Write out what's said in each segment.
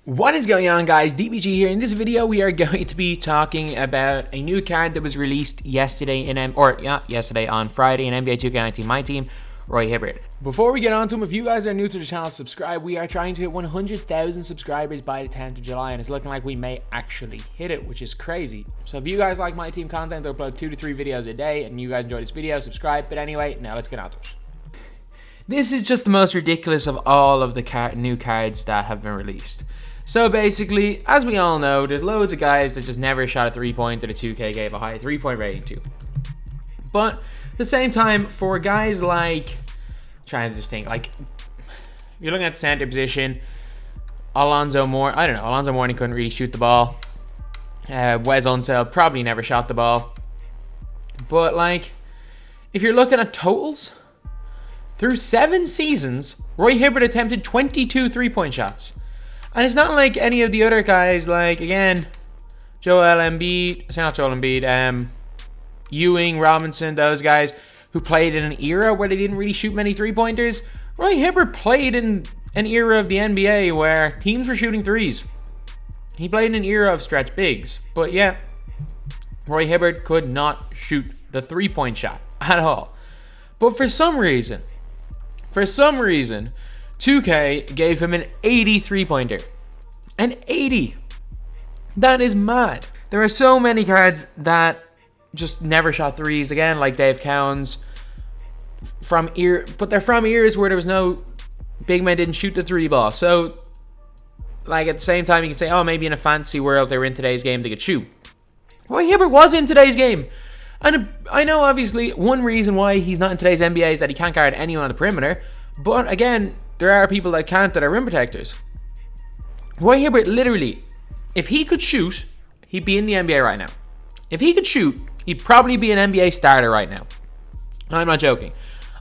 What is going on, guys? DBG here. In this video, we are going to be talking about a new card that was released yesterday yesterday on Friday in NBA 2K19 My Team, Roy Hibbert. Before we get on to him, if you guys are new to the channel, subscribe. We are trying to hit 100,000 subscribers by the 10th of July, and it's looking like we may actually hit it, which is crazy. So if you guys like My Team content, I upload 2 to 3 videos a day, and you guys enjoy this video, subscribe. But anyway, now let's get on to it. This is just the most ridiculous of all of the new cards that have been released. So basically, as we all know, there's loads of guys that just never shot a 3-pointer that 2K gave a high 3-point rating to. But at the same time, for guys like, trying to just think, like, you're looking at the center position, Alonzo Moore, I don't know, Alonzo Mourning couldn't really shoot the ball. Wes Unseld probably never shot the ball. But like, if you're looking at totals, through 7 seasons, Roy Hibbert attempted 22 3-point shots. And it's not like any of the other guys, like, again, Ewing, Robinson, those guys who played in an era where they didn't really shoot many 3-pointers. Roy Hibbert played in an era of the NBA where teams were shooting 3s. He played in an era of stretch bigs. But yeah, Roy Hibbert could not shoot the 3-point shot at all. But for some reason, 2K gave him an 80 3-pointer. An 80. That is mad. There are so many cards that just never shot 3s, again, like Dave Cowens. But they're from eras where there was no big men didn't shoot the 3 ball. So, like, at the same time, you can say, oh, maybe in a fantasy world they were in today's game, they could shoot. Roy Hibbert was in today's game. And I know, obviously, one reason why he's not in today's NBA is that he can't guard anyone on the perimeter. But again, there are people that can't that are rim protectors. Roy Hibbert, literally, if he could shoot, he'd be in the NBA right now. If he could shoot, he'd probably be an NBA starter right now. I'm not joking.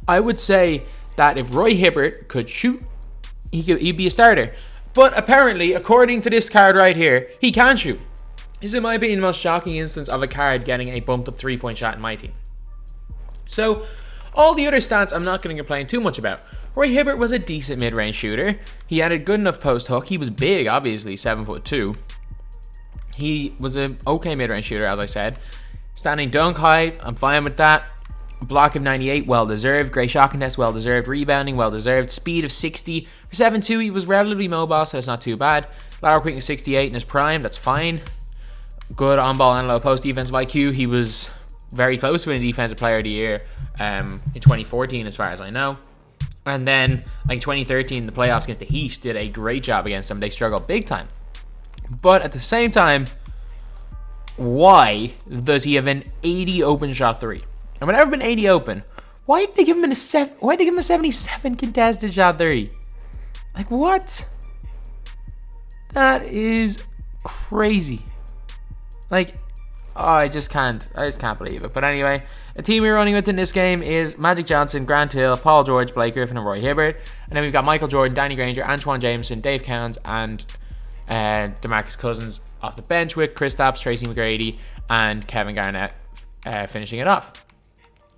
I would say that if Roy Hibbert could shoot, he'd be a starter. But apparently, according to this card right here, he can't shoot. This is, in my opinion, the most shocking instance of a card getting a bumped up 3-point shot in My Team. So, all the other stats I'm not going to complain too much about. Roy Hibbert was a decent mid-range shooter. He had a good enough post hook. He was big, obviously, 7'2". He was an okay mid-range shooter, as I said. Standing dunk height, I'm fine with that. Block of 98, well-deserved. Great shot contest, well-deserved. Rebounding, well-deserved. Speed of 60. For 7'2", he was relatively mobile, so that's not too bad. Lateral quickness 68 in his prime, that's fine. Good on-ball and low post defensive IQ. He was very close to winning Defensive Player of the Year in 2014, as far as I know. And then, like 2013, the playoffs against the Heat did a great job against them. They struggled big time. But at the same time, why does he have an 80 open shot 3? And whenever been 80 open, why did they give him a 77 contested shot 3? Like, what? That is crazy. Like, oh, I just can't believe it. But anyway, the team we're running with in this game is Magic Johnson, Grant Hill, Paul George, Blake Griffin, and Roy Hibbert. And then we've got Michael Jordan, Danny Granger, Antoine Jameson, Dave Cowens, and DeMarcus Cousins off the bench with Kristaps, Tracy McGrady, and Kevin Garnett finishing it off.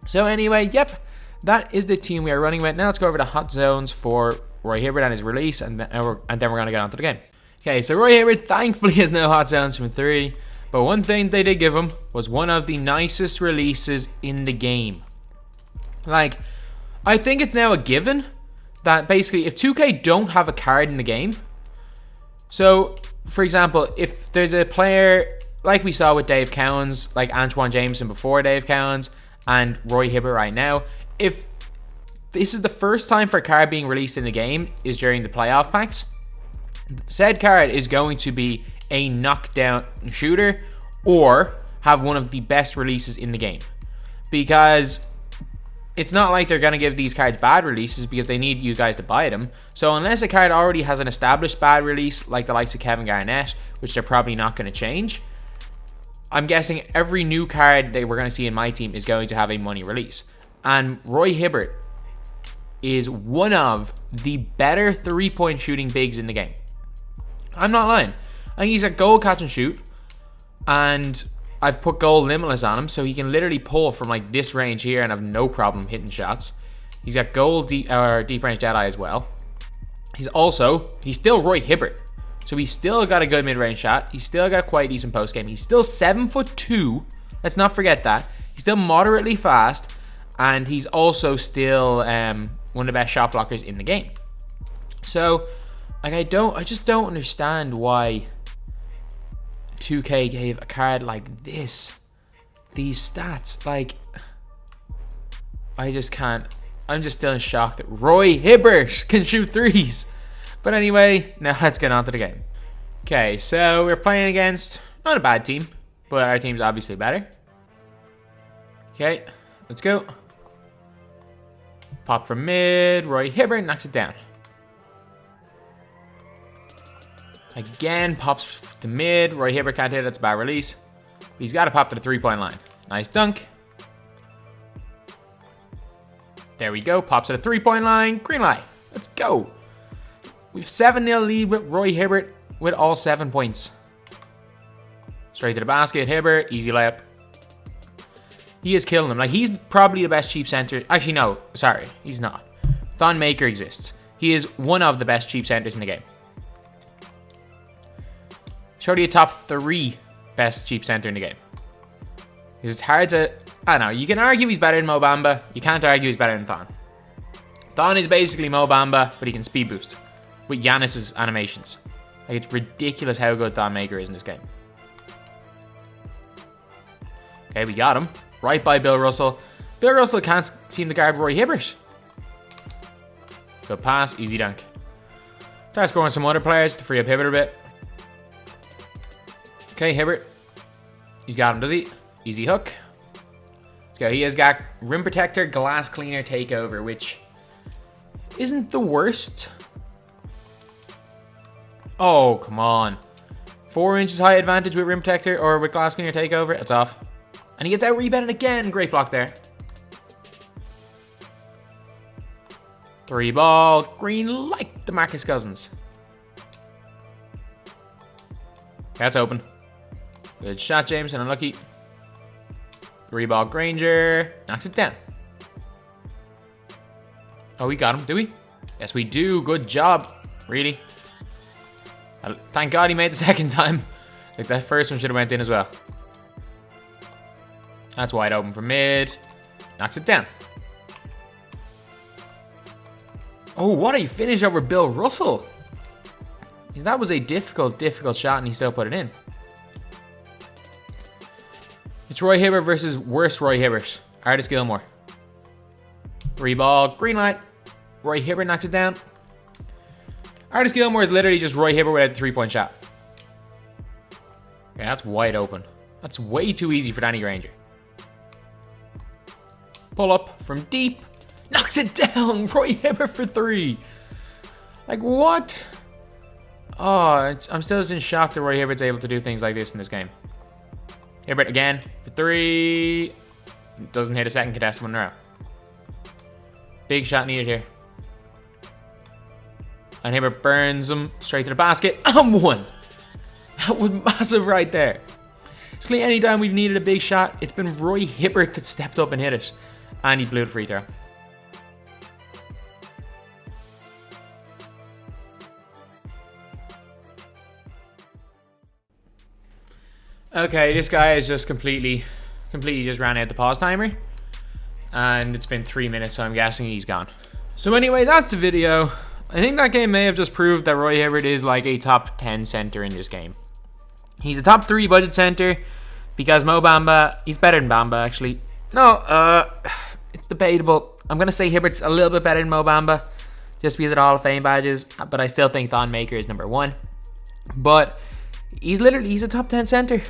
So anyway, yep, that is the team we are running with. Now let's go over the hot zones for Roy Hibbert and his release, and then we're going to get on to the game. Okay, so Roy Hibbert thankfully has no hot zones from 3. But one thing they did give him was one of the nicest releases in the game. Like, I think it's now a given that basically if 2K don't have a card in the game, so for example, if there's a player like we saw with Dave Cowens, like Antoine Jameson before Dave Cowens, and Roy Hibbert right now, if this is the first time for a card being released in the game is during the playoff packs, said card is going to be a knockdown shooter or have one of the best releases in the game, because it's not like they're going to give these cards bad releases because they need you guys to buy them. So unless a card already has an established bad release like the likes of Kevin Garnett, which they're probably not going to change, I'm guessing every new card that we're going to see in My Team is going to have a money release. And Roy Hibbert is one of the better 3-point shooting bigs in the game. I'm not lying. I think he's a goal catch and shoot, and I've put goal limitless on him, so he can literally pull from like this range here and have no problem hitting shots. He's got goal deep range Jedi as well. He's still Roy Hibbert. So he's still got a good mid-range shot. He's still got quite a decent post game. He's still 7'2". Let's not forget that. He's still moderately fast, and he's also still one of the best shot blockers in the game. So, like, I just don't understand why 2K gave a card like this these stats. Like, I just can't. I'm just still in shock that Roy Hibbert can shoot threes. But anyway, now let's get on to the game. Okay, so we're playing against not a bad team, but our team's obviously better. Okay, let's go. Pop from mid. Roy Hibbert knocks it down. Again, pops to mid. Roy Hibbert can't hit it. That's a bad release. But he's got to pop to the three-point line. Nice dunk. There we go. Pops to the three-point line. Green light. Let's go. We've 7-0 lead with Roy Hibbert with all 7 points. Straight to the basket. Hibbert. Easy layup. He is killing them. Like, he's probably the best cheap center. Actually, no. Sorry. He's not. Thon Maker exists. He is one of the best cheap centers in the game. Show you a top 3 best cheap center in the game. Because it's hard to... I don't know. You can argue he's better than Mo Bamba. You can't argue he's better than Thon. Thon is basically Mo Bamba, but he can speed boost with Giannis's animations. Like, it's ridiculous how good Thon Maker is in this game. Okay, we got him. Right by Bill Russell. Bill Russell can't seem to guard Roy Hibbert. Good pass. Easy dunk. Start scoring some other players to free up Hibbert a bit. Okay, Hibbert. He's got him, does he? Easy hook. Let's go. He has got rim protector, glass cleaner, takeover, which isn't the worst. Oh, come on. 4 inches high advantage with rim protector or with glass cleaner takeover. It's off. And he gets out rebounded again. Great block there. 3 ball. Green light. DeMarcus Cousins. That's open. Good shot, Jameson. Unlucky. 3 ball Granger. Knocks it down. Oh, we got him. Do we? Yes, we do. Good job. Really? Thank God he made the second time. Like, that first one should have went in as well. That's wide open for mid. Knocks it down. Oh, what a finish over Bill Russell. That was a difficult shot, and he still put it in. It's Roy Hibbert versus worse Roy Hibbert. Artis Gilmore. 3 ball. Green light. Roy Hibbert knocks it down. Artis Gilmore is literally just Roy Hibbert without the 3-point shot. Okay, that's wide open. That's way too easy for Danny Granger. Pull up from deep. Knocks it down. Roy Hibbert for 3. Like, what? Oh, I'm still just in shock that Roy Hibbert's able to do things like this in this game. Hibbert again for 3. Doesn't hit a second contested one in a row. Big shot needed here. And Hibbert burns him straight to the basket. And 1. That was massive right there. Basically, anytime we've needed a big shot, it's been Roy Hibbert that stepped up and hit it. And he blew the free throw. Okay, this guy is just completely just ran out the pause timer. And it's been 3 minutes, so I'm guessing he's gone. So anyway, that's the video. I think that game may have just proved that Roy Hibbert is like a top 10 center in this game. He's a top 3 budget center because Mo Bamba, he's better than Bamba actually. No, it's debatable. I'm going to say Hibbert's a little bit better than Mo Bamba just because of the Hall of Fame badges, but I still think Thon Maker is number 1. But he's a top 10 center.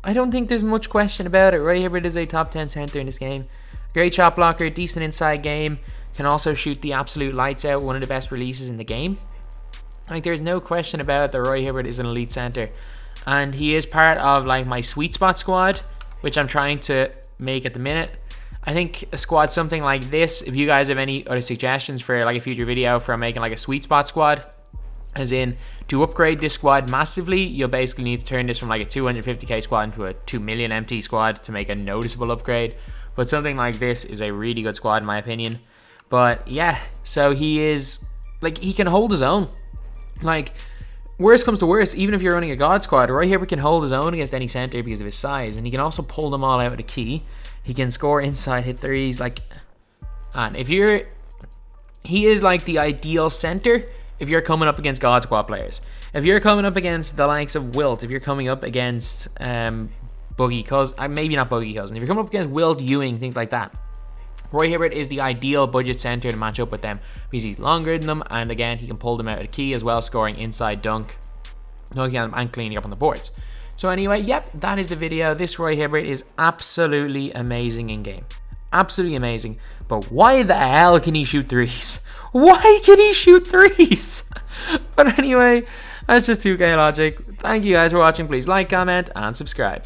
I don't think there's much question about it. Roy Hibbert is a top 10 center in this game. Great shot blocker, decent inside game. Can also shoot the absolute lights out. One of the best releases in the game. Like, there's no question about it that Roy Hibbert is an elite center. And he is part of, like, my sweet spot squad, which I'm trying to make at the minute. I think a squad something like this, if you guys have any other suggestions for, like, a future video for making, like, a sweet spot squad, as in, to upgrade this squad massively, you'll basically need to turn this from, like, a 250k squad into a 2 million MT squad to make a noticeable upgrade. But something like this is a really good squad, in my opinion. But, yeah, so he is, like, he can hold his own. Like, worst comes to worst, even if you're running a God squad, Roy Hibbert can hold his own against any center because of his size, and he can also pull them all out with a key. He can score inside, hit threes, like, and he is like the ideal center if you're coming up against God squad players. If you're coming up against the likes of Wilt, if you're coming up against Boogie Cousin, maybe not Boogie Cousin, if you're coming up against Wilt, Ewing, things like that, Roy Hibbert is the ideal budget center to match up with them because he's longer than them, and again, he can pull them out of the key as well, scoring inside dunk, dunking on them and cleaning up on the boards. So anyway, yep, that is the video. This Roy Hibbert is absolutely amazing in game. Absolutely amazing. But why the hell can he shoot threes? Why can he shoot threes? But anyway, that's just 2K logic. Thank you guys for watching. Please like, comment, and subscribe.